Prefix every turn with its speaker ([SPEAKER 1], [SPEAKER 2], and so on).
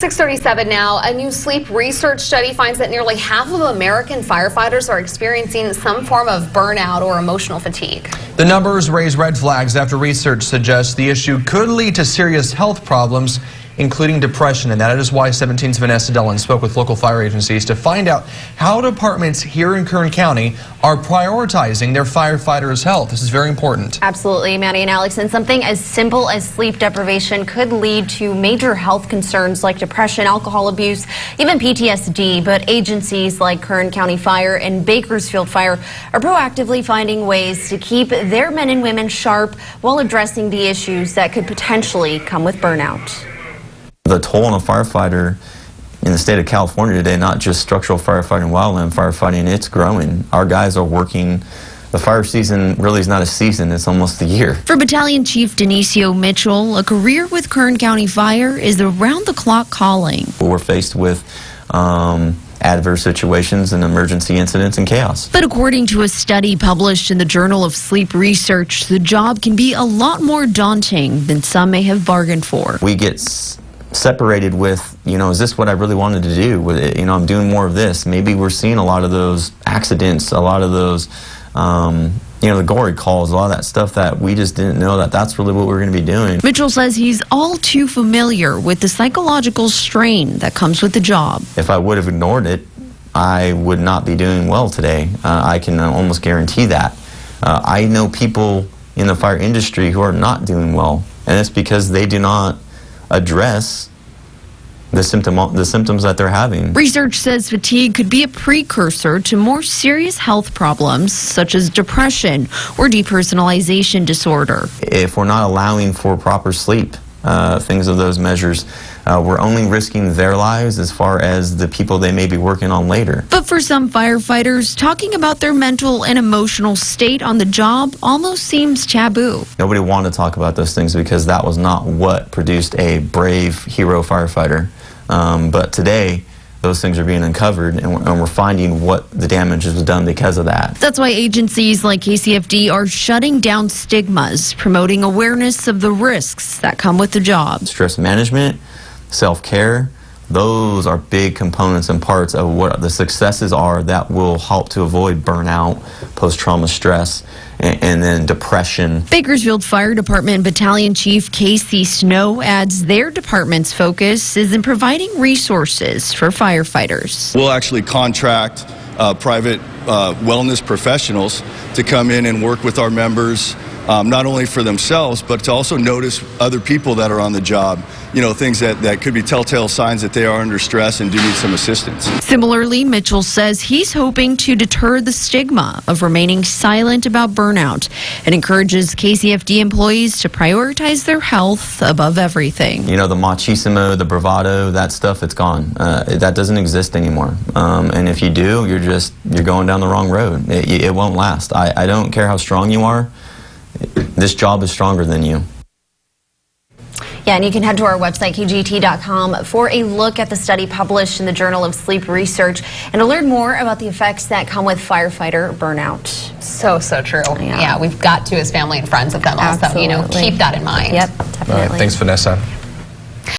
[SPEAKER 1] 6:37 now. A new sleep research study finds that nearly half of American firefighters are experiencing some form of burnout or emotional fatigue.
[SPEAKER 2] The numbers raise red flags after research suggests the issue could lead to serious health problems, including depression. And that is why 17's Vanessa Dellin spoke with local fire agencies to find out how departments here in Kern County are prioritizing their firefighters' health. This is very important.
[SPEAKER 3] Absolutely, Maddie and Alex. And something as simple as sleep deprivation could lead to major health concerns like depression, alcohol abuse, even PTSD. But agencies like Kern County Fire and Bakersfield Fire are proactively finding ways to keep their men and women sharp while addressing the issues that could potentially come with burnout.
[SPEAKER 4] The toll on a firefighter in the state of California today, not just structural firefighting, wildland firefighting, it's growing. Our guys are working. The fire season really is not a season, it's almost a year.
[SPEAKER 5] For Battalion Chief Denisio Mitchell, a career with Kern County Fire is around-the-clock calling.
[SPEAKER 4] We're faced with adverse situations and emergency incidents and chaos.
[SPEAKER 5] But according to a study published in the Journal of Sleep Research, the job can be a lot more daunting than some may have bargained for.
[SPEAKER 4] We get separated with, is this what I really wanted to do? I'm doing more of this. Maybe we're seeing a lot of those accidents, a lot of those, the gory calls, a lot of that stuff that we just didn't know that's really what we're going to be doing.
[SPEAKER 5] Mitchell says he's all too familiar with the psychological strain that comes with the job.
[SPEAKER 4] If I would have ignored it, I would not be doing well today. I can almost guarantee that. I know people in the fire industry who are not doing well, and it's because they do not address the symptoms that they're having.
[SPEAKER 5] Research says fatigue could be a precursor to more serious health problems such as depression or depersonalization disorder.
[SPEAKER 4] If we're not allowing for proper sleep, things of those measures, we're only risking their lives as far as the people they may be working on later.
[SPEAKER 5] But for some firefighters, talking about their mental and emotional state on the job almost seems taboo.
[SPEAKER 4] Nobody wanted to talk about those things because that was not what produced a brave hero firefighter. But today, those things are being uncovered, and we're finding what the damage was done because of that.
[SPEAKER 5] That's why agencies like KCFD are shutting down stigmas, promoting awareness of the risks that come with the job.
[SPEAKER 4] Stress management, self-care, those are big components and parts of what the successes are that will help to avoid burnout, post-trauma stress, and then depression.
[SPEAKER 5] Bakersfield Fire Department Battalion Chief Casey Snow adds their department's focus is in providing resources for firefighters.
[SPEAKER 6] We'll actually contract private wellness professionals to come in and work with our members, not only for themselves, but to also notice other people that are on the job, things that could be telltale signs that they are under stress and do need some assistance.
[SPEAKER 5] Similarly, Mitchell says he's hoping to deter the stigma of remaining silent about burnout and encourages KCFD employees to prioritize their health above everything.
[SPEAKER 4] The machismo, the bravado, that stuff, it's gone. That doesn't exist anymore. And if you do, you're going down the wrong road. It won't last. I don't care how strong you are. This job is stronger than you.
[SPEAKER 3] Yeah, and you can head to our website, kgt.com, for a look at the study published in the Journal of Sleep Research and to learn more about the effects that come with firefighter burnout.
[SPEAKER 1] So true. Yeah, we've got to, as family and friends of them, also,
[SPEAKER 3] Absolutely.
[SPEAKER 1] keep that in mind.
[SPEAKER 3] Yep, definitely.
[SPEAKER 2] All right, thanks, Vanessa.